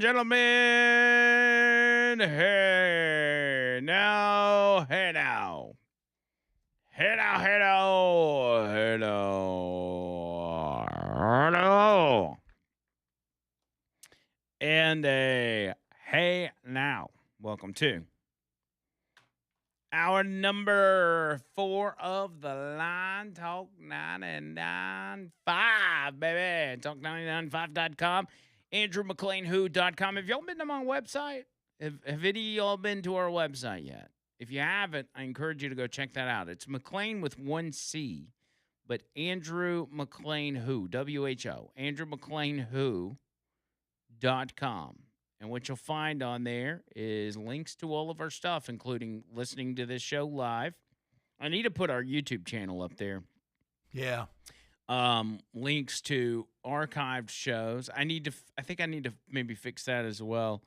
gentlemen, hey now, hey now, hey now, hey now, hey now, hello, and a hey now. Welcome to our number 4 of the line, Talk 995, baby. Talk995.com. AndrewMcLeanWho.com. Have y'all been to my website? Have any of y'all been to our website yet? If you haven't, I encourage you to go check that out. It's Mclain with one C, but Andrew McLean Who, W-H-O, AndrewMcLeanWho.com. And what you'll find on there is links to all of our stuff, including listening to this show live. I need to put our YouTube channel up there. Yeah. Links to archived shows. I think I need to maybe fix that as well.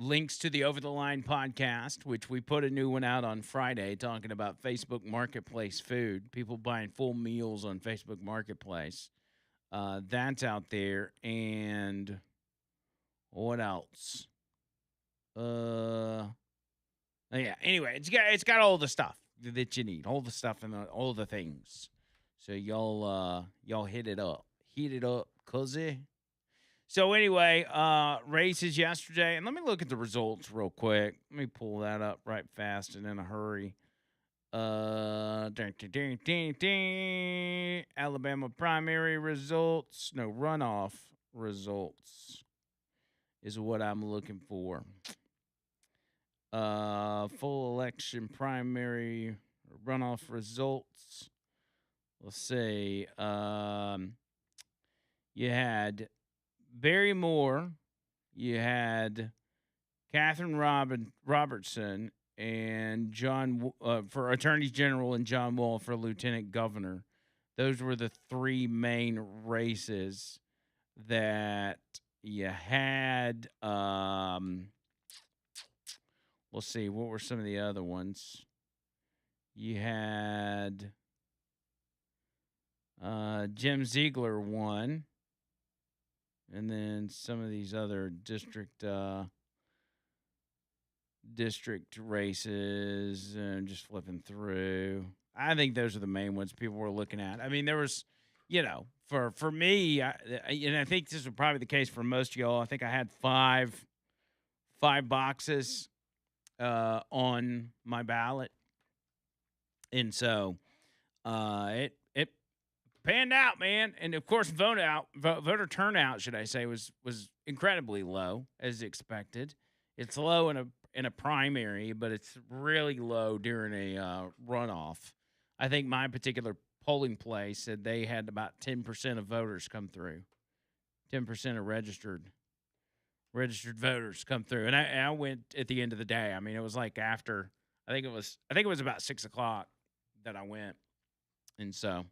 Links to the Over the Line podcast, which we put a new one out on Friday talking about Facebook Marketplace food, people buying full meals on Facebook Marketplace. That's out there. And what else? Yeah. Anyway, it's got all the stuff that you need, all the stuff and all the things. So y'all hit it up, cuzzy. So anyway, races yesterday, and let me look at the results real quick. Let me pull that up right fast and in a hurry. Alabama primary results, no runoff results is what I'm looking for. Full election primary runoff results. Let's see. You had Barry Moore, you had Catherine Robertson, and John for Attorney General, and John Wall for Lieutenant Governor. Those were the three main races that you had. Let's see, what were some of the other ones? You had Jim Ziegler won, and then some of these other district races. And just flipping through, I think those are the main ones people were looking at. I mean, there was, for me, and I think this was probably the case for most of y'all. I think I had five boxes on my ballot, and so it panned out, man. And of course, voter turnout, should I say, was incredibly low as expected. It's low in a primary, but it's really low during a runoff. I think my particular polling place said they had about 10% of voters come through, 10% of registered voters come through, and I went at the end of the day. I mean, it was like after I think it was about 6:00 that I went, and so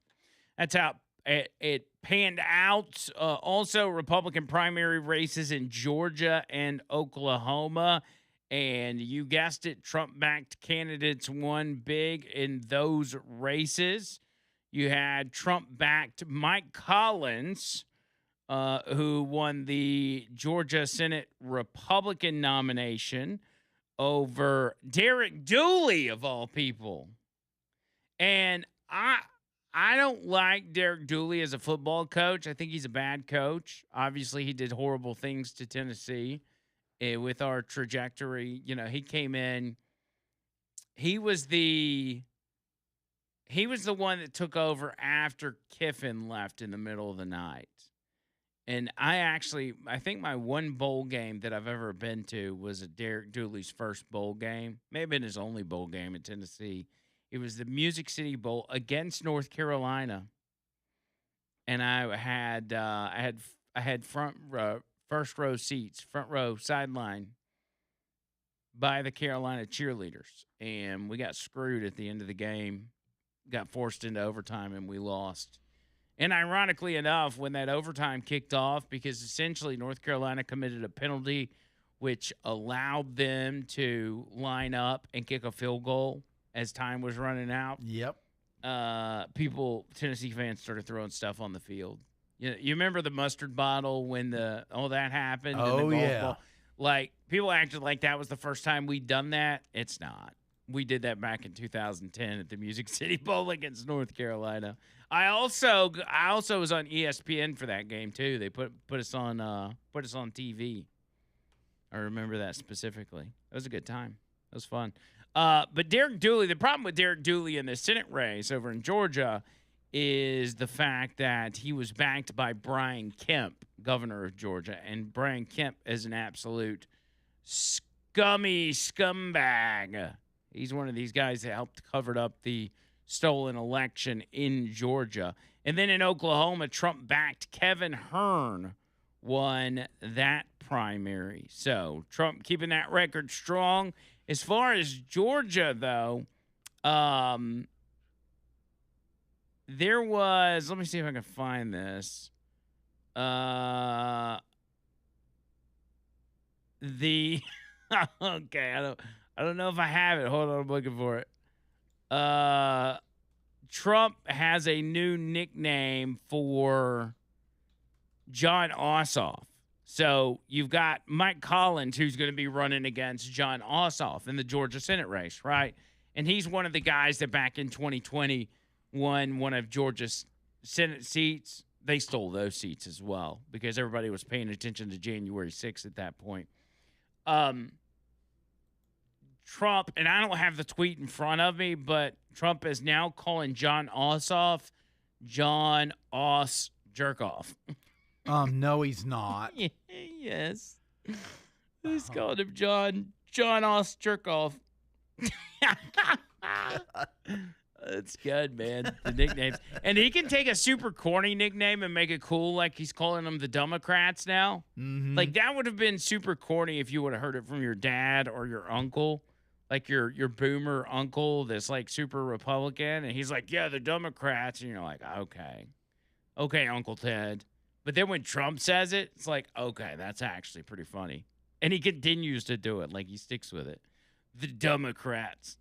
that's how it panned out. Also, Republican primary races in Georgia and Oklahoma, and you guessed it, Trump-backed candidates won big in those races. You had Trump-backed Mike Collins, who won the Georgia Senate Republican nomination over Derek Dooley, of all people. And I don't like Derek Dooley as a football coach. I think he's a bad coach. Obviously, he did horrible things to Tennessee with our trajectory. He came in. He was the one that took over after Kiffin left in the middle of the night. And I think my one bowl game that I've ever been to was Derek Dooley's first bowl game. May have been his only bowl game in Tennessee. It was the Music City Bowl against North Carolina, and I had first row seats, front row sideline by the Carolina cheerleaders, and we got screwed at the end of the game. Got forced into overtime, and we lost. And ironically enough, when that overtime kicked off, because essentially North Carolina committed a penalty which allowed them to line up and kick a field goal as time was running out. Yep. Tennessee fans started throwing stuff on the field. You remember the mustard bottle when all that happened? Oh, and the golf yeah. ball? Like, people acted like that was the first time we'd done that. It's not. We did that back in 2010 at the Music City Bowl against North Carolina. I also was on ESPN for that game too. They put us on TV. I remember that specifically. It was a good time. It was fun. But Derek Dooley, the problem with Derek Dooley in the Senate race over in Georgia is the fact that he was backed by Brian Kemp, governor of Georgia, and Brian Kemp is an absolute scummy scumbag. He's one of these guys that helped cover up the stolen election in Georgia. And then in Oklahoma, Trump-backed Kevin Hearn won that primary. So Trump keeping that record strong. As far as Georgia, though, there was, let me see if I can find this. Okay, I don't know if I have it. Hold on, I'm looking for it. Trump has a new nickname for John Ossoff. So you've got Mike Collins, who's going to be running against John Ossoff in the Georgia Senate race, right? And he's one of the guys that back in 2020 won one of Georgia's Senate seats. They stole those seats as well because everybody was paying attention to January 6th at that point. Trump, and I don't have the tweet in front of me, but Trump is now calling John Ossoff John Oss Jerkoff. No, he's not. Yes. He's called him John Oss Jerkoff. That's good, man. The nicknames. And he can take a super corny nickname and make it cool, like he's calling them the Democrats now. Mm-hmm. Like, that would have been super corny if you would have heard it from your dad or your uncle. Like your boomer uncle that's like super Republican. And he's like, yeah, the Democrats. And you're like, okay. Okay, Uncle Ted. But then when Trump says it, it's like, okay, that's actually pretty funny. And he continues to do it. Like, he sticks with it. The Democrats.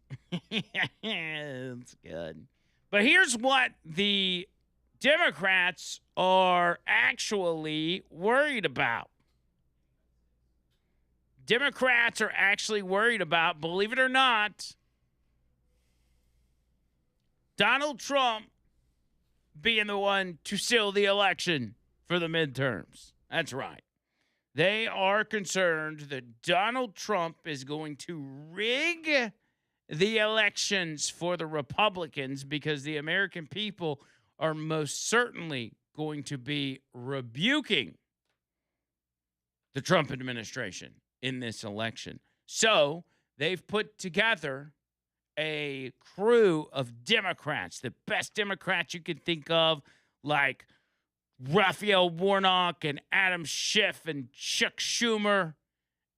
That's good. But here's what the Democrats are actually worried about. Democrats are actually worried about, believe it or not, Donald Trump being the one to seal the election for the midterms. That's right. They are concerned that Donald Trump is going to rig the elections for the Republicans because the American people are most certainly going to be rebuking the Trump administration in this election. So they've put together a crew of Democrats, the best Democrats you could think of, like Raphael Warnock and Adam Schiff and Chuck Schumer,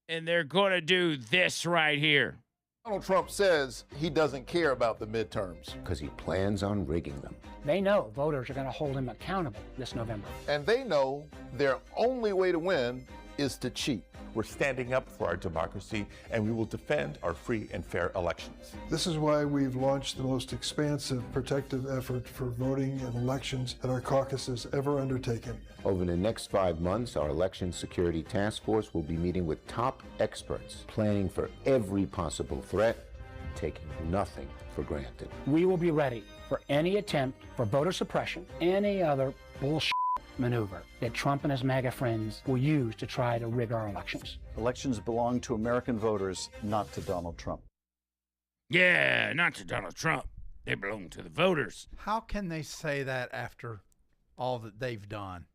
and they're going to do this right here. Donald Trump says he doesn't care about the midterms. Because he plans on rigging them. They know voters are going to hold him accountable this November. And they know their only way to win is to cheat. We're standing up for our democracy, and we will defend our free and fair elections. This is why we've launched the most expansive protective effort for voting and elections that our caucus has ever undertaken. Over the next 5 months, our Election Security Task Force will be meeting with top experts, planning for every possible threat, taking nothing for granted. We will be ready for any attempt for voter suppression, any other bullshit maneuver that Trump and his MAGA friends will use to try to rig our elections. Elections belong to American voters, not to Donald Trump. Yeah, not to Donald Trump. They belong to the voters. How can they say that after all that they've done?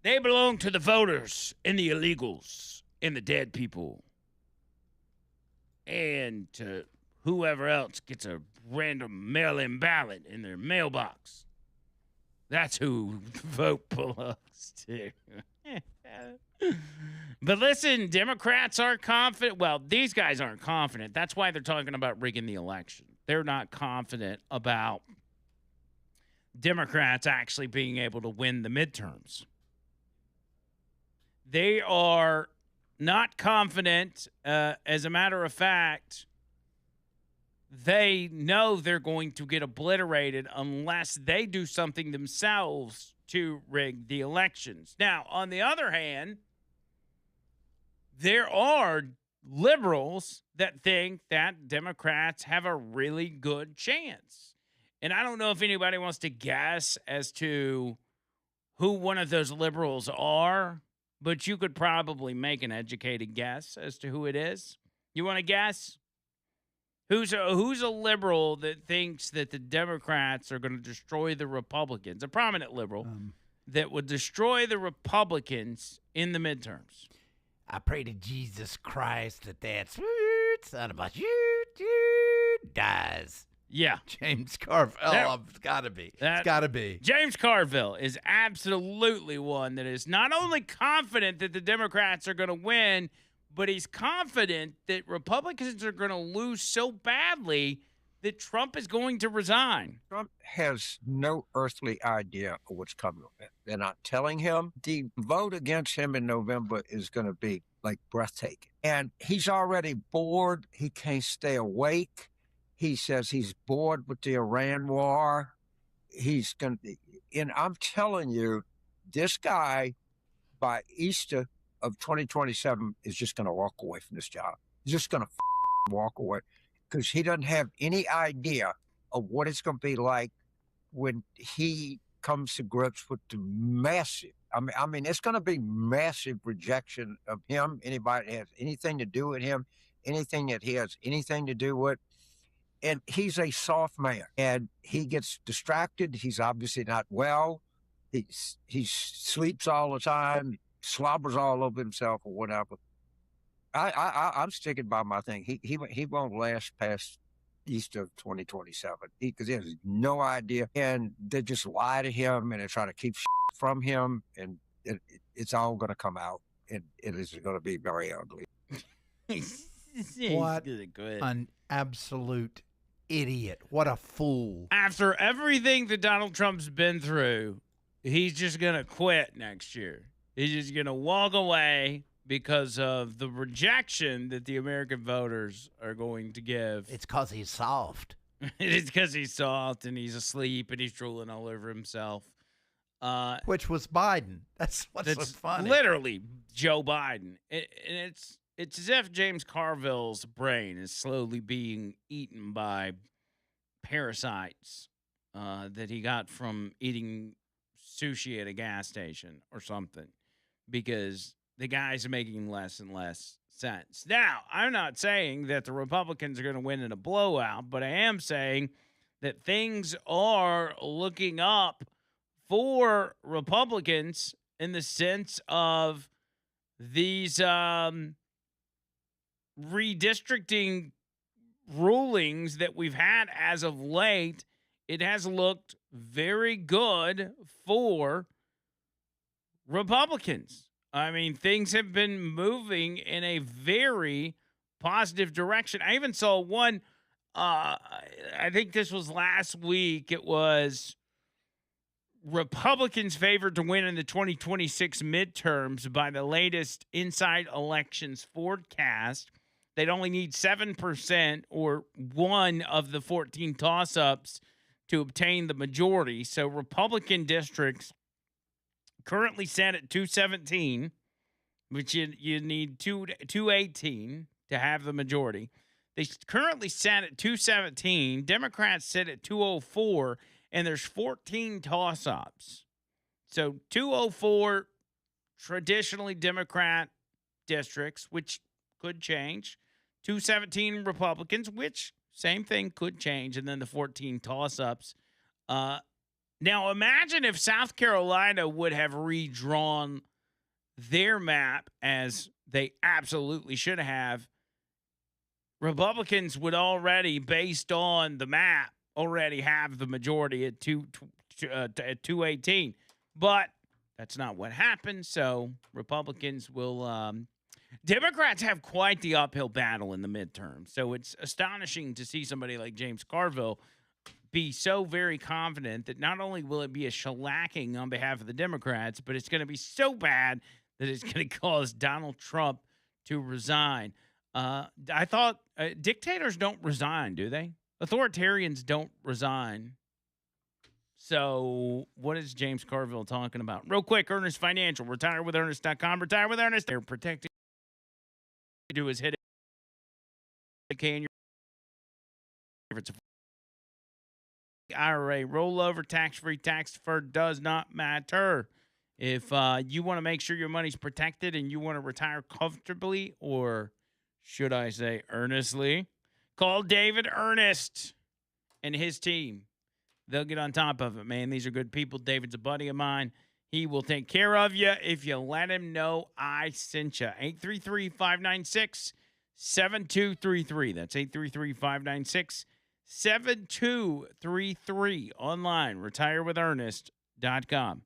They belong to the voters and the illegals and the dead people. And to whoever else gets a random mail-in ballot in their mailbox. That's who the vote belongs to. But listen, Democrats are confident. Well, these guys aren't confident. That's why they're talking about rigging the election. They're not confident about Democrats actually being able to win the midterms. They are not confident. As a matter of fact, they know they're going to get obliterated unless they do something themselves to rig the elections. Now, on the other hand, there are liberals that think that Democrats have a really good chance. And I don't know if anybody wants to guess as to who one of those liberals are, but you could probably make an educated guess as to who it is. You want to guess? Who's a liberal that thinks that the Democrats are going to destroy the Republicans? A prominent liberal that would destroy the Republicans in the midterms. I pray to Jesus Christ that sweet son of a dies. Yeah. James Carville. It's got to be. It's got to be. James Carville is absolutely one that is not only confident that the Democrats are going to win, but he's confident that Republicans are going to lose so badly that Trump is going to resign. Trump has no earthly idea of what's coming. They're not telling him. The vote against him in November is going to be like breathtaking. And he's already bored. He can't stay awake. He says he's bored with the Iran war. He's going to, and I'm telling you, this guy by Easter of 2027 is just going to walk away from this job. He's just going to walk away because he doesn't have any idea of what it's going to be like when he comes to grips with the massive, I mean, it's going to be massive rejection of him, anybody that has anything to do with him, anything that he has anything to do with. And he's a soft man, and he gets distracted. He's obviously not well. He sleeps all the time, slobbers all over himself or whatever. I'm sticking by my thing. He won't last past Easter of 2027 because he has no idea, and they just lie to him and they try to keep from him, and it's all going to come out, and it is going to be very ugly. What an absolute idiot. What a fool. After everything that Donald Trump's been through, he's just going to quit next year. He's just going to walk away because of the rejection that the American voters are going to give. It's because he's soft. It's because he's soft and he's asleep and he's drooling all over himself. Which was Biden. That's what's so funny. Literally Joe Biden. And it's as if James Carville's brain is slowly being eaten by parasites that he got from eating sushi at a gas station or something, because the guy's making less and less sense. Now, I'm not saying that the Republicans are going to win in a blowout, but I am saying that things are looking up for Republicans in the sense of these redistricting rulings that we've had as of late. It has looked very good for Republicans. I mean, things have been moving in a very positive direction. I even saw one, I think this was last week. It was Republicans favored to win in the 2026 midterms by the latest Inside Elections forecast. They'd only need 7% or one of the 14 toss-ups to obtain the majority. So Republican districts currently set at 217, which you need 218 to have the majority. They currently set at 217. Democrats sit at 204, and there's 14 toss-ups. So 204 traditionally Democrat districts, which could change. 217 Republicans, which same thing could change, and then the 14 toss-ups. Now, imagine if South Carolina would have redrawn their map as they absolutely should have. Republicans would already, based on the map, already have the majority at 218. But that's not what happened, so Republicans will Democrats have quite the uphill battle in the midterm. So it's astonishing to see somebody like James Carville be so very confident that not only will it be a shellacking on behalf of the Democrats, but it's going to be so bad that it's going to cause Donald Trump to resign. I thought dictators don't resign, do they? Authoritarians don't resign. So what is James Carville talking about? Real quick, Ernest Financial. Retire with Ernest.com. Retire with Ernest. They're protecting to his hit. Can if it's a IRA rollover, tax-free, tax-deferred, does not matter. If you want to make sure your money's protected and you want to retire comfortably, or should I say earnestly, call David Ernest and his team. They'll get on top of it, man. These are good people. David's a buddy of mine. He will take care of you if you let him know I sent you. 833-596-7233. That's 833-596-7233. Online, retirewithernest.com.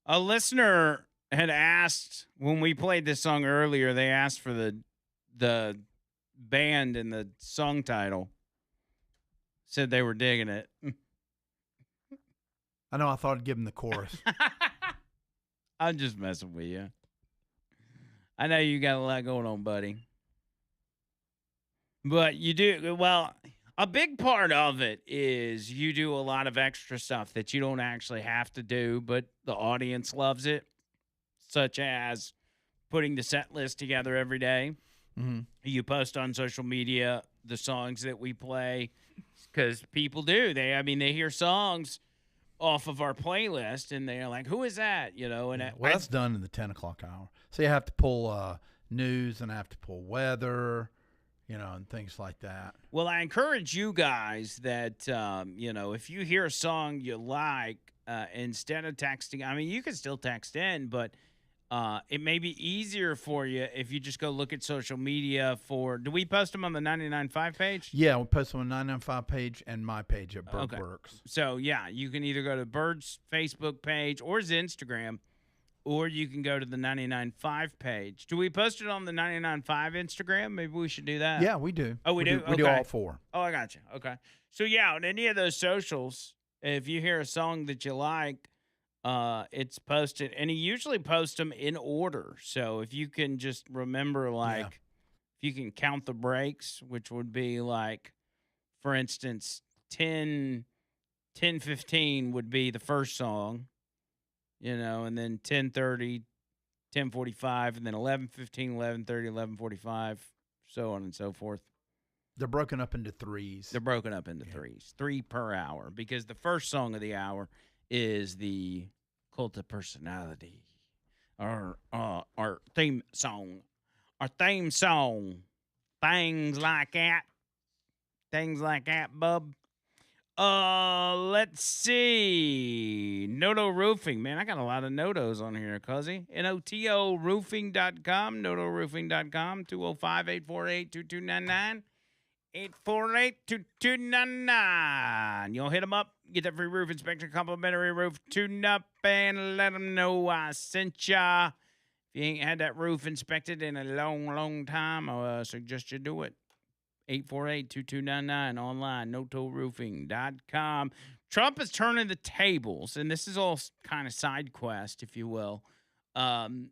A listener had asked when we played this song earlier, they asked for the band and the song title. Said they were digging it. I know. I thought I'd give him the chorus. I'm just messing with you. I know you got a lot going on, buddy. But you do, well, a big part of it is you do a lot of extra stuff that you don't actually have to do, but the audience loves it, such as putting the set list together every day. Mm-hmm. You post on social media the songs that we play because people do. They hear songs off of our playlist and they're like, who is that? You know, and that's done in the 10 o'clock hour. So you have to pull news and I have to pull weather, you know, and things like that. Well, I encourage you guys that, you know, if you hear a song you like, instead of texting, I mean, you can still text in, but It may be easier for you if you just go look at social media for. Do we post them on the 99.5 page? Yeah, we post them on 995 page and my page at Bird Okay. Works. So yeah, you can either go to Bird's Facebook page or his Instagram, or you can go to the 99.5 page. Do we post it on the 99.5 Instagram? Maybe we should do that. Yeah, we do. Oh, we do? We do Okay. all four. Oh, I got you. Okay. So yeah, on any of those socials, if you hear a song that you like, it's posted, and he usually posts them in order. So if you can just remember, like, if you can count the breaks, which would be like, for instance, 10:15 would be the first song, and then 10:30, 10:45, and then 11:15, 11:30, 11:45, so on and so forth. They're broken up into threes. They're broken up into threes, 3 per hour, because the first song of the hour is the Cult of Personality, our theme song. Our theme song, things like that, bub. Let's see. Noto Roofing. Man, I got a lot of Notos on here, cuzzy. NOTOroofing.com, NOTOroofing.com, 205-848-2299. 848-2299. You'll hit them up. Get that free roof inspection, complimentary roof tune-up, and let them know I sent ya. If you ain't had that roof inspected in a long, long time, I suggest you do it. 848-2299 online, notoroofing.com. Trump is turning the tables, and this is all kind of side quest, if you will, on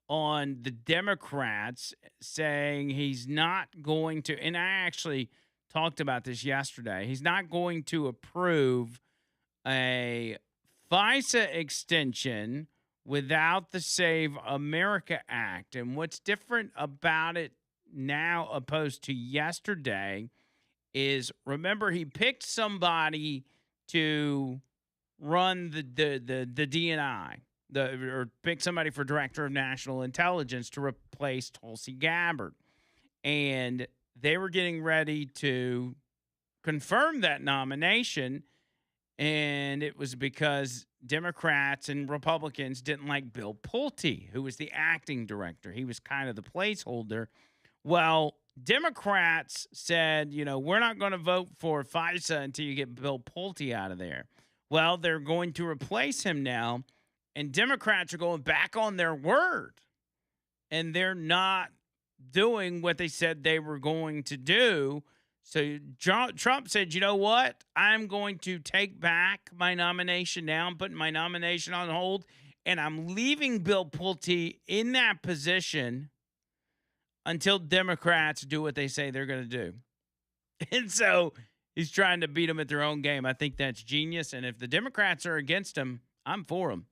the Democrats, saying he's not going to, and I actually talked about this yesterday, he's not going to approve a FISA extension without the Save America Act. And what's different about it now opposed to yesterday is, remember, he picked somebody to run the DNI, or pick somebody for Director of National Intelligence to replace Tulsi Gabbard. And they were getting ready to confirm that nomination, and it was because Democrats and Republicans didn't like Bill Pulte, who was the acting director. He was kind of the placeholder. Well, Democrats said, we're not going to vote for FISA until you get Bill Pulte out of there. Well, they're going to replace him now, and Democrats are going back on their word, and they're not doing what they said they were going to do. So Trump said, you know what? I'm going to take back my nomination now. I'm putting my nomination on hold, and I'm leaving Bill Pulte in that position until Democrats do what they say they're going to do. And so he's trying to beat them at their own game. I think that's genius. And if the Democrats are against him, I'm for him.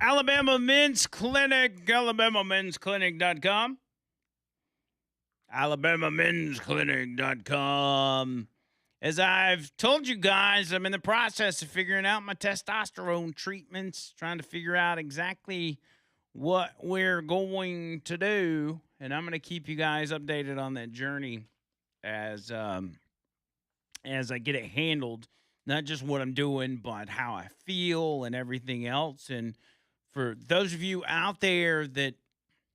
Alabama Men's Clinic, alabamamensclinic.com. alabamamensclinic.com. As I've told you guys, I'm in the process of figuring out my testosterone treatments, trying to figure out exactly what we're going to do, and I'm going to keep you guys updated on that journey as I get it handled. Not just what I'm doing, but how I feel and everything else. And for those of you out there that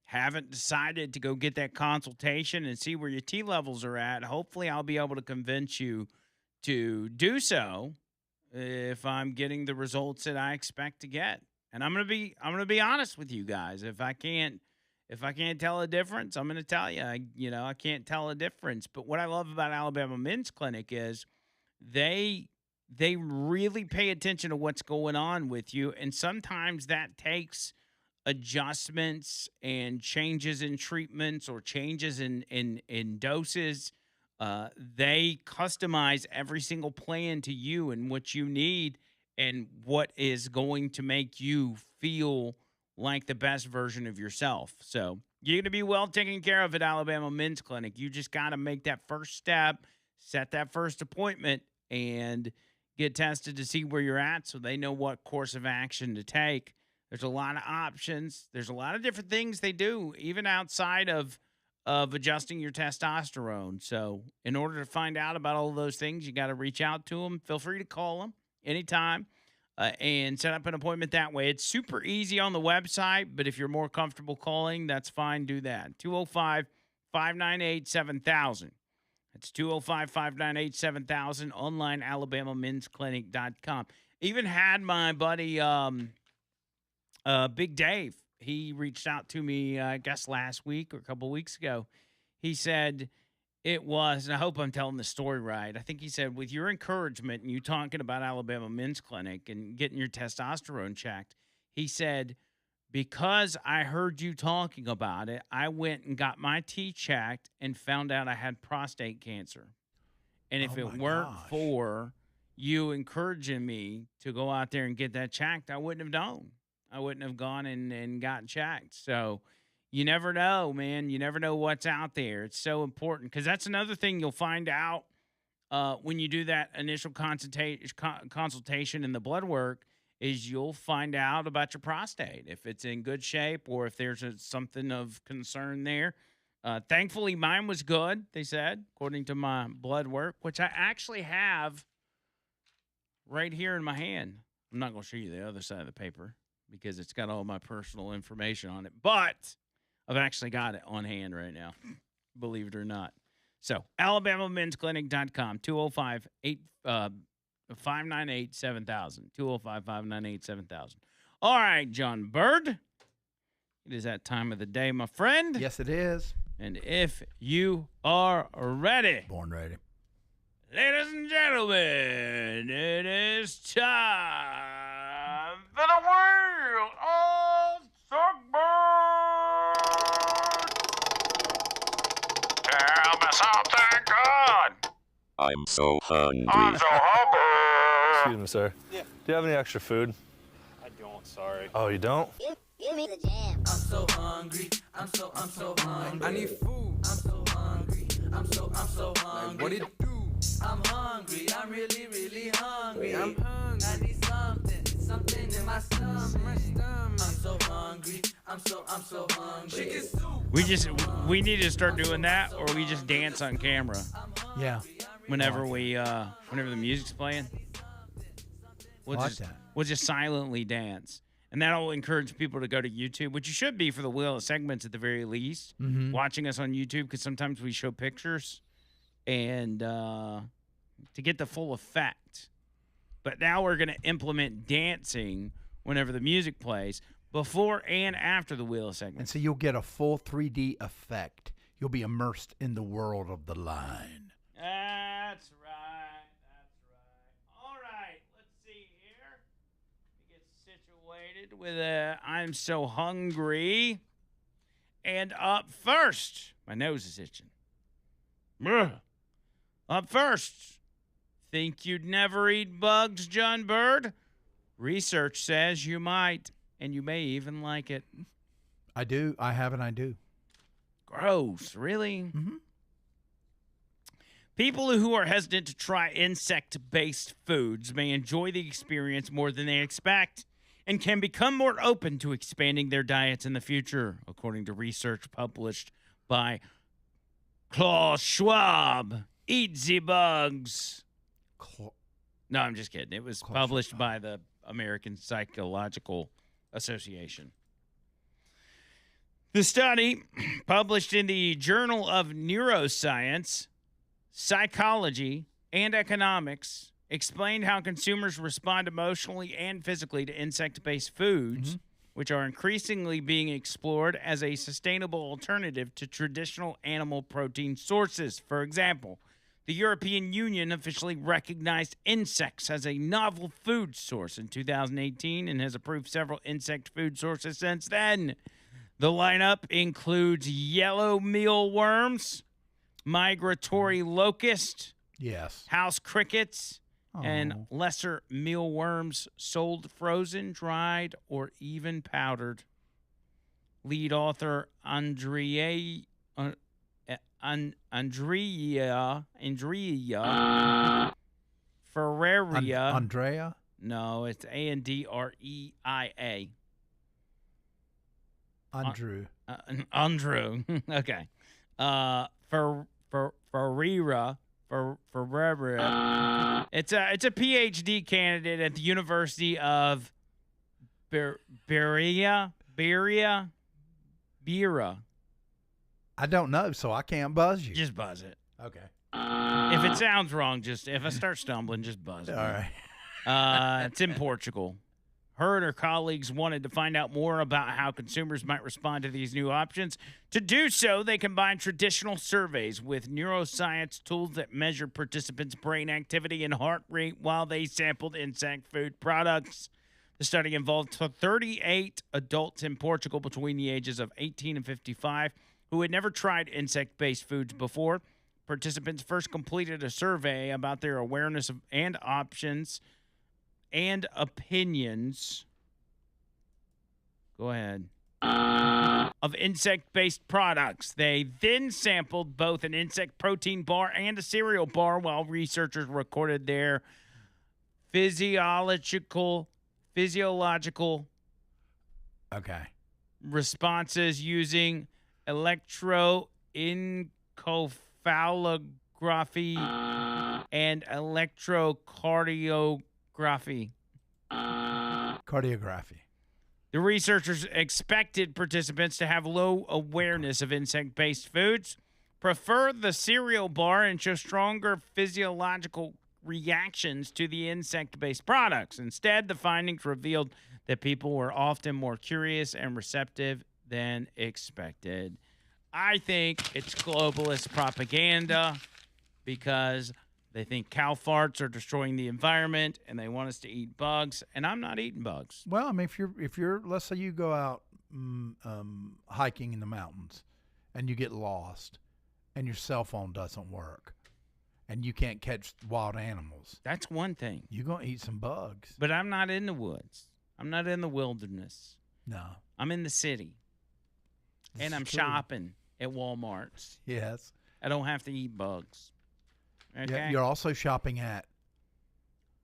haven't decided to go get that consultation and see where your T levels are at, hopefully I'll be able to convince you to do so if I'm getting the results that I expect to get. And I'm gonna be honest with you guys. If I can't tell a difference, I'm gonna tell you. I can't tell a difference. But what I love about Alabama Men's Clinic is they really pay attention to what's going on with you, and sometimes that takes adjustments and changes in treatments or changes in doses. They customize every single plan to you and what you need and what is going to make you feel like the best version of yourself. So you're going to be well taken care of at Alabama Men's Clinic. You just got to make that first step, set that first appointment, and get tested to see where you're at so they know what course of action to take. There's a lot of options. There's a lot of different things they do, even outside of adjusting your testosterone. So in order to find out about all of those things, you got to reach out to them. Feel free to call them anytime and set up an appointment that way. It's super easy on the website, but if you're more comfortable calling, that's fine. Do that. 205-598-7000. That's 205-598-7000, online, alabamamensclinic.com. Even had my buddy Big Dave. He reached out to me, I guess, last week or a couple weeks ago. He said it was, and I hope I'm telling the story right. I think he said, with your encouragement and you talking about Alabama Men's Clinic and getting your testosterone checked, he said, because I heard you talking about it, I went and got my T checked and found out I had prostate cancer. And if it weren't for you encouraging me to go out there and get that checked, I wouldn't have known. I wouldn't have gone and gotten checked. So you never know, man. You never know what's out there. It's so important because that's another thing you'll find out when you do that initial consultation and the blood work is you'll find out about your prostate, if it's in good shape or if there's something of concern there. Thankfully, mine was good, they said, according to my blood work, which I actually have right here in my hand. I'm not going to show you the other side of the paper because it's got all my personal information on it, but I've actually got it on hand right now, believe it or not. So, alabamamensclinic.com, 205-598-7000, 205-598-7000. All right, John Bird, it is that time of the day, my friend. Yes, it is. And if you are ready. Born ready. Ladies and gentlemen, it is time for the Wheel of Suckbird. Tell me something good. I'm so hungry. I'm so hungry. Excuse me, sir. Yeah. Do you have any extra food? I don't, sorry. Oh, you don't? Give me the jam. I'm so hungry. I'm so hungry. I need food. I'm so hungry. I'm so hungry. Like, what it do? I'm hungry. I'm really hungry. I'm hungry. I need something in my stomach. I'm so hungry. I'm so hungry. Chicken soup. We need to start doing that, or we just dance on camera. Yeah. Whenever the music's playing, we'll just silently dance. And that'll encourage people to go to YouTube, which you should be for the Wheel of Segments at the very least, watching us on YouTube, because sometimes we show pictures and to get the full effect. But now we're going to implement dancing whenever the music plays, before and after the Wheel of Segments. And so you'll get a full 3D effect. You'll be immersed in the world of the line. That's right. All right, let's see here. Get situated with I'm so hungry. And up first, my nose is itching. Up first, think you'd never eat bugs, John Bird? Research says you might. and you may even like it. I do. I have and I do. Gross, really? Mm-hmm. People who are hesitant to try insect-based foods may enjoy the experience more than they expect and can become more open to expanding their diets in the future, according to research published by Klaus Schwab. Eat the bugs. No, I'm just kidding. It was published by the American Psychological Association. The study, published in the Journal of Neuroscience, Psychology, and Economics, explained how consumers respond emotionally and physically to insect-based foods, which are increasingly being explored as a sustainable alternative to traditional animal protein sources. For example, the European Union officially recognized insects as a novel food source in 2018 and has approved several insect food sources since then. The lineup includes yellow mealworms, migratory locust, yes, house crickets, and lesser mealworms sold frozen, dried, or even powdered. Lead author Andrea Ferreria. Andrea? No, it's Andreia. Andrew. Andrew. Okay. Ferreira. It's a PhD candidate at the University of Beira. I don't know, so I can't buzz you. Just buzz it. Okay. If it sounds wrong, if I start stumbling, just buzz it. All right. It's in Portugal. Her and her colleagues wanted to find out more about how consumers might respond to these new options. To do so, they combined traditional surveys with neuroscience tools that measure participants' brain activity and heart rate while they sampled insect food products. The study involved 38 adults in Portugal between the ages of 18 and 55 who had never tried insect-based foods before. Participants first completed a survey about their awareness of and options and opinions. Go ahead. Of insect-based products. They then sampled both an insect protein bar and a cereal bar while researchers recorded their physiological responses using electroencephalography and electrocardiography. The researchers expected participants to have low awareness of insect-based foods, prefer the cereal bar, and show stronger physiological reactions to the insect-based products. Instead, the findings revealed that people were often more curious and receptive than expected. I think it's globalist propaganda because they think cow farts are destroying the environment and they want us to eat bugs, and I'm not eating bugs. Well, I mean, if you're let's say you go out hiking in the mountains and you get lost and your cell phone doesn't work and you can't catch wild animals. That's one thing. You're going to eat some bugs. But I'm not in the woods. I'm not in the wilderness. No. I'm in the city. And I'm shopping at Walmart's. Yes. I don't have to eat bugs. Okay. Yeah, you're also shopping at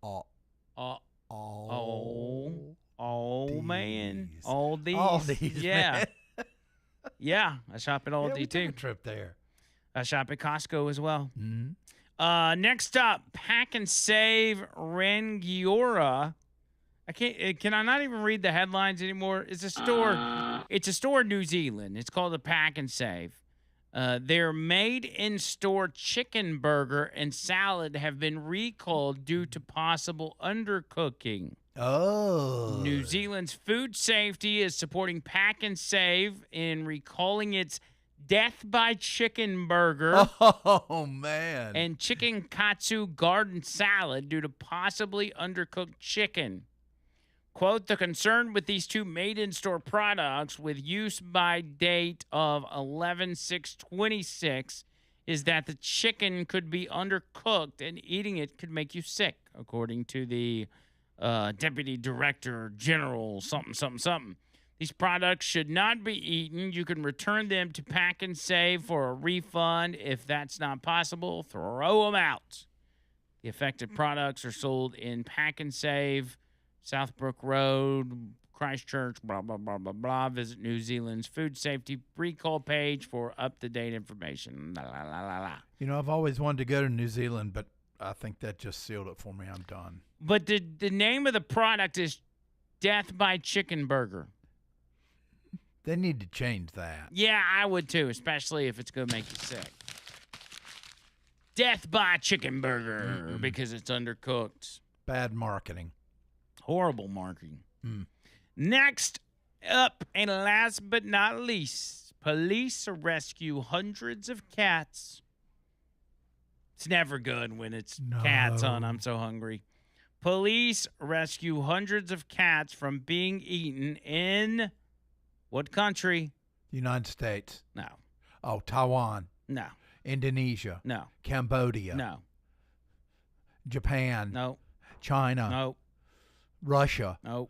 man. Aldi's. Yeah. Yeah. I shop at Aldi we too. Took a trip there. I shop at Costco as well. Mm-hmm. Next up, Pack and Save Rangiora. Can I not even read the headlines anymore? It's a store. It's a store in New Zealand. It's called a Pack and Save. Their made-in-store chicken burger and salad have been recalled due to possible undercooking. Oh. New Zealand's food safety is supporting Pack and Save in recalling its Death by Chicken burger. Oh, man. And chicken katsu garden salad due to possibly undercooked chicken. Quote, the concern with these two made-in-store products with use by date of 11/6/26 is that the chicken could be undercooked and eating it could make you sick, according to the Deputy Director General something, something, something. These products should not be eaten. You can return them to Pack and Save for a refund. If that's not possible, throw them out. The affected products are sold in Pack and Save, Southbrook Road, Christchurch, blah, blah, blah, blah, blah. Visit New Zealand's food safety recall page for up-to-date information. La, la, la, la, la. You know, I've always wanted to go to New Zealand, but I think that just sealed it for me. I'm done. But the name of the product is Death by Chicken Burger. They need to change that. Yeah, I would too, especially if it's going to make you sick. Death by Chicken Burger because it's undercooked. Bad marketing. Horrible marketing. Next up, and last but not least, police rescue hundreds of cats. It's never good when it's cats on I'm So Hungry. Police rescue hundreds of cats from being eaten in what country? United States. No. Oh, Taiwan. No. Indonesia. No. Cambodia. No. Japan. No. China. No. Russia. No.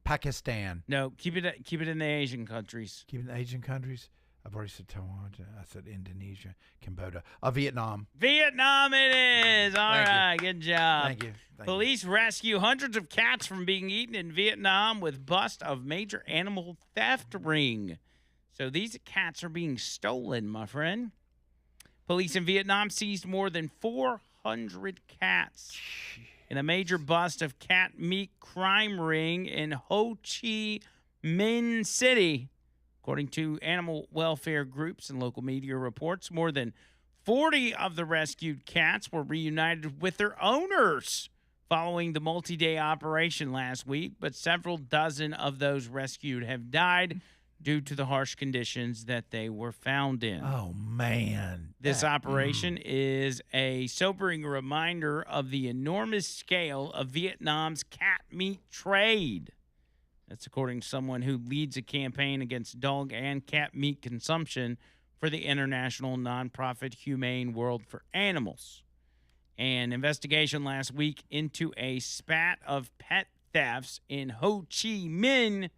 Pakistan. No. Keep it in the Asian countries. Keep it in the Asian countries. I've already said Taiwan. I said Indonesia, Cambodia, Vietnam. Vietnam it is. All right, good job. Thank you. Police rescue hundreds of cats from being eaten in Vietnam with bust of major animal theft ring. So these cats are being stolen, my friend. Police in Vietnam seized more than 400 cats in a major bust of cat meat crime ring in Ho Chi Minh City. According to animal welfare groups and local media reports, more than 40 of the rescued cats were reunited with their owners following the multi-day operation last week, but several dozen of those rescued have died due to the harsh conditions that they were found in. Oh, man. This operation is a sobering reminder of the enormous scale of Vietnam's cat meat trade. That's according to someone who leads a campaign against dog and cat meat consumption for the international nonprofit Humane World for Animals. An investigation last week into a spat of pet thefts in Ho Chi Minh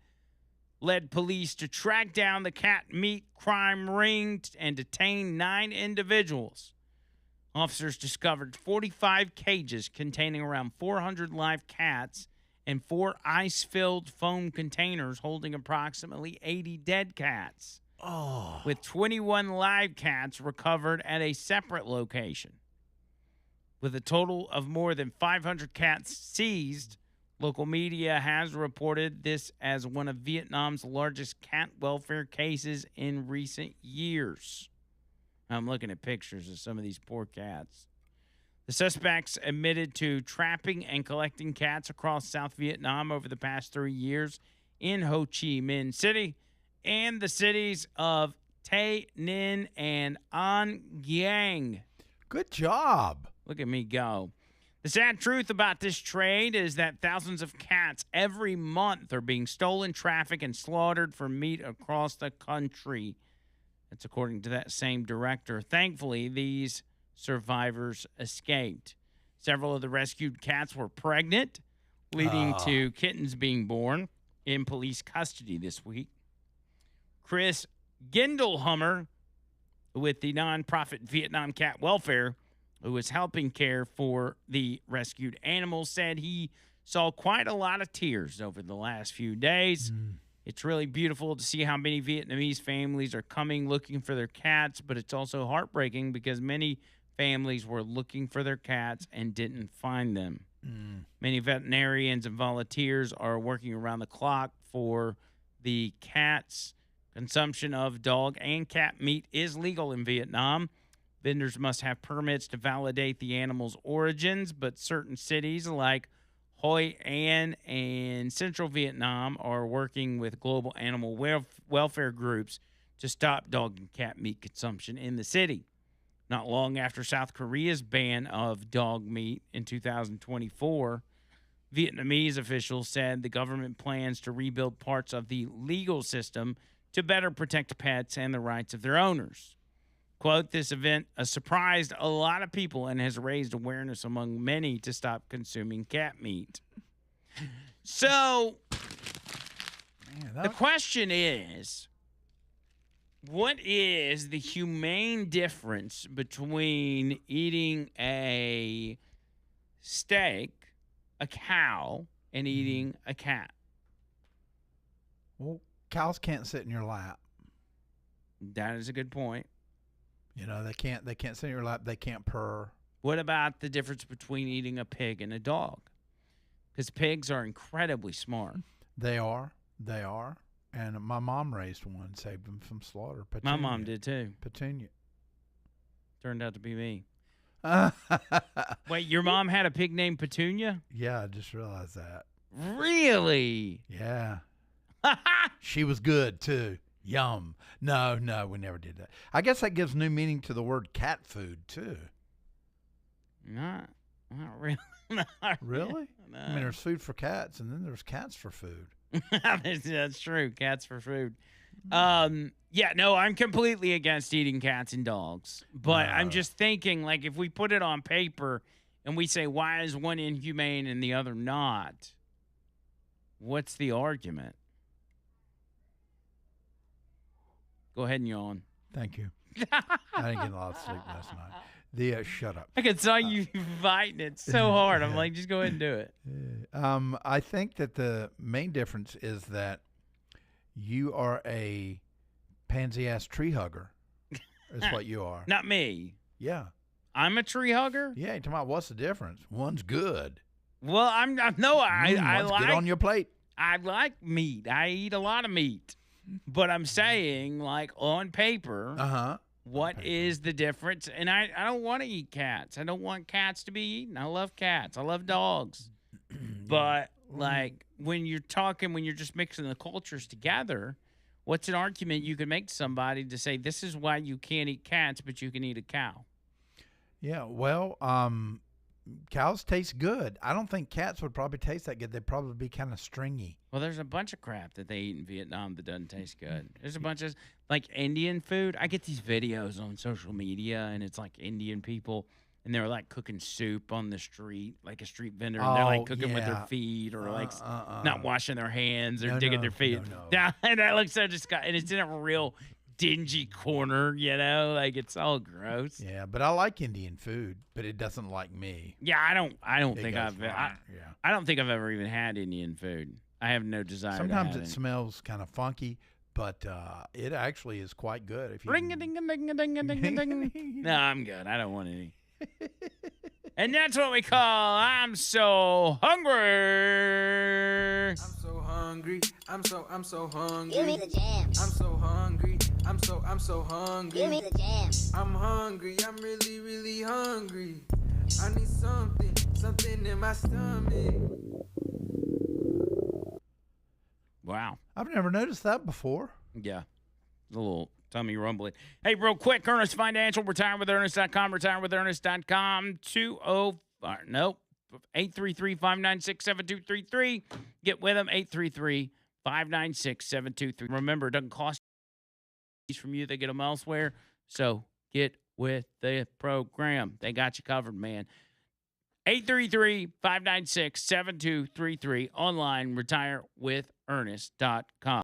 led police to track down the cat meat crime ring and detain 9 individuals. Officers discovered 45 cages containing around 400 live cats and 4 ice-filled foam containers holding approximately 80 dead cats, with 21 live cats recovered at a separate location. With a total of more than 500 cats seized, local media has reported this as one of Vietnam's largest cat welfare cases in recent years. I'm looking at pictures of some of these poor cats. The suspects admitted to trapping and collecting cats across South Vietnam over the past 3 years in Ho Chi Minh City and the cities of Tay Ninh and An Giang. Good job. Look at me go. The sad truth about this trade is that thousands of cats every month are being stolen, trafficked, and slaughtered for meat across the country. That's according to that same director. Thankfully, these survivors escaped. Several of the rescued cats were pregnant, leading to kittens being born in police custody this week. Chris Gindelhammer with the nonprofit Vietnam Cat Welfare, who was helping care for the rescued animals, said he saw quite a lot of tears over the last few days. It's really beautiful to see how many Vietnamese families are coming looking for their cats, but it's also heartbreaking because many families were looking for their cats and didn't find them. Many veterinarians and volunteers are working around the clock for the cats. Consumption of dog and cat meat is legal in Vietnam. Vendors must have permits to validate the animal's origins, but certain cities like Hoi An and Central Vietnam are working with global animal welfare groups to stop dog and cat meat consumption in the city. Not long after South Korea's ban of dog meat in 2024, Vietnamese officials said the government plans to rebuild parts of the legal system to better protect pets and the rights of their owners. Quote, this event surprised a lot of people and has raised awareness among many to stop consuming cat meat. So the question is, what is the humane difference between eating a steak, a cow, and eating a cat? Well, cows can't sit in your lap. That is a good point. They can't sit in your lap. They can't purr. What about the difference between eating a pig and a dog? Because pigs are incredibly smart. They are. And my mom raised one, saved them from slaughter. My mom did too. Petunia. Turned out to be me. Wait, your mom had a pig named Petunia? Yeah, I just realized that. Really? Yeah. She was good too. Yum. No, we never did that. I guess that gives new meaning to the word cat food too. Not really. Really? No. I mean, there's food for cats, and then there's cats for food. That's true. Cats for food. Yeah, no, I'm completely against eating cats and dogs. But I'm just thinking, like, if we put it on paper and we say, why is one inhumane and the other not? What's the argument? Go ahead and yawn. Thank you. I didn't get a lot of sleep last night. Shut up. I can saw you fighting it so hard. I'm like, just go ahead and do it. I think that the main difference is that you are a pansy-ass tree hugger, is what you are. Not me. Yeah. I'm a tree hugger? Yeah, you're talking about what's the difference? One's good. Well, I like get on your plate. I like meat. I eat a lot of meat. But I'm saying, like, on paper, what is the difference? And I don't want to eat cats. I don't want cats to be eaten. I love cats. I love dogs. But, like, when you're just mixing the cultures together, what's an argument you can make to somebody to say, this is why you can't eat cats, but you can eat a cow? Yeah, well, cows taste good. I don't think cats would probably taste that good. They'd probably be kind of stringy. Well, there's a bunch of crap that they eat in Vietnam that doesn't taste good. There's a bunch of, like, Indian food. I get these videos on social media, and it's, like, Indian people, and they're, like, cooking soup on the street, like a street vendor, and they're, like, cooking with their feet or, like, not washing their hands or digging their feet. No. And that looks so disgusting. And it's in a real dingy corner, like, it's all gross. Yeah, but I like Indian food, but it doesn't like me. Yeah, I don't think I've ever even had Indian food. I have no desire. Sometimes to it smells kind of funky, but it actually is quite good. If you no, I'm good. I don't want any. And that's what we call I'm so hungry. I'm so hungry. I'm so hungry. Give me the jams. I'm so hungry. I'm so hungry. Give me the jams. I'm hungry. I'm really, really hungry. I need something in my stomach. Wow. I've never noticed that before. Yeah. A little tummy rumbling. Hey, real quick, Ernest Financial, retirewithernest.com, retirewithernest.com, 833-596-7233. Get with them, 833-596-7233. Remember, it doesn't cost from you. They get them elsewhere. So get with the program. They got you covered, man. 833-596-7233. Online, retirewithernest.com.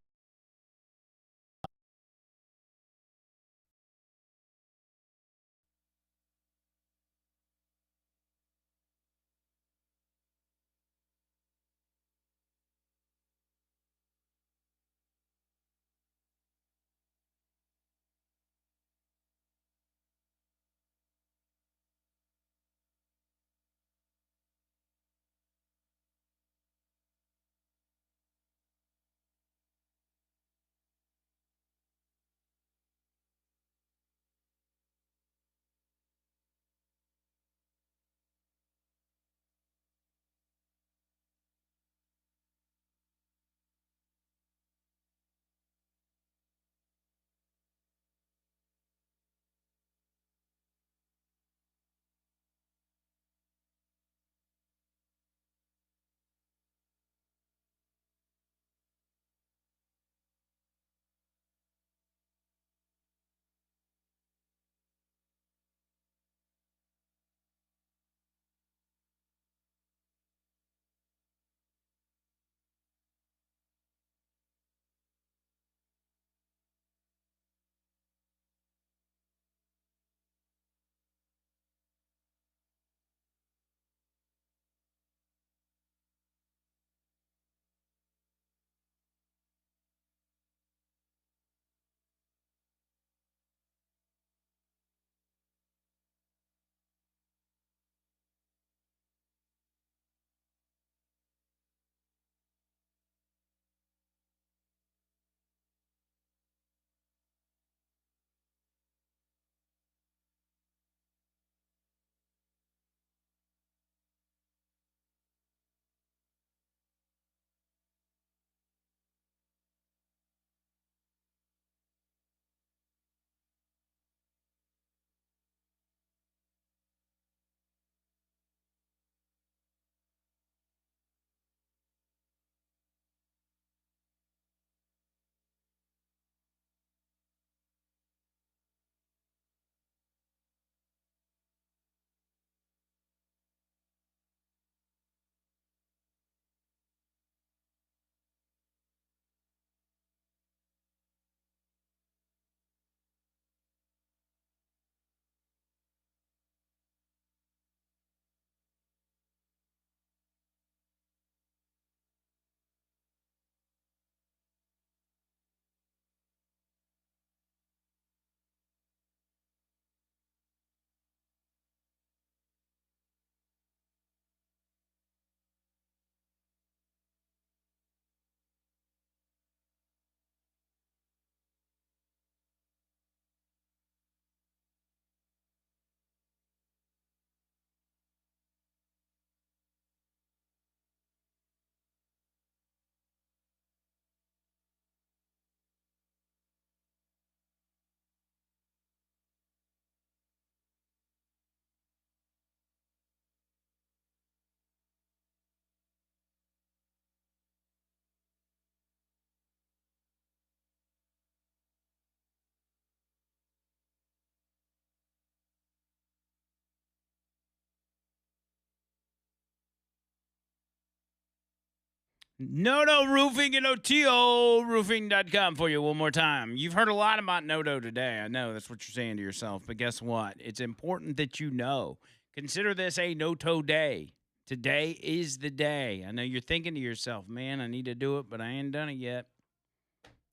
Noto Roofing and OTOroofing.com for you one more time. You've heard a lot about Noto today. I know that's what you're saying to yourself, but guess what? It's important that you know. Consider this a Noto day. Today is the day. I know you're thinking to yourself, man, I need to do it, but I ain't done it yet.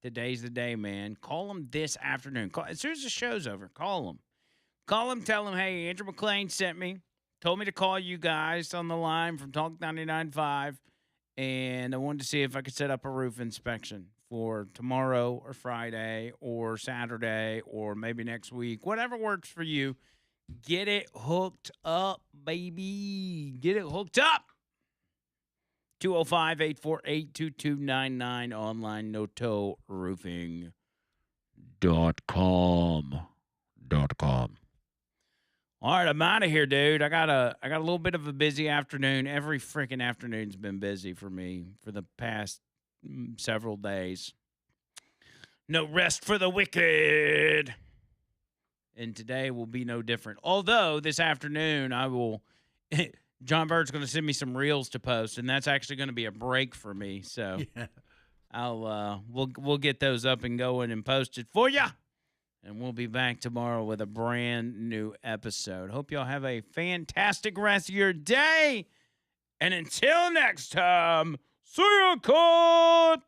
Today's the day, man. Call them this afternoon. As soon as the show's over, call them. Call them, tell them, hey, Andrew Mclain sent me. Told me to call you guys on the line from Talk 99.5. And I wanted to see if I could set up a roof inspection for tomorrow or Friday or Saturday or maybe next week. Whatever works for you. Get it hooked up, baby. Get it hooked up. 205-848-2299. Online, notoroofing.com. All right, I'm out of here, dude. I got a little bit of a busy afternoon. Every freaking afternoon's been busy for me for the past several days. No rest for the wicked. And today will be no different. Although this afternoon I will John Bird's going to send me some reels to post, and that's actually going to be a break for me. So Yeah. I'll we'll get those up and going and posted for you. And we'll be back tomorrow with a brand new episode. Hope y'all have a fantastic rest of your day. And until next time, see you, cut.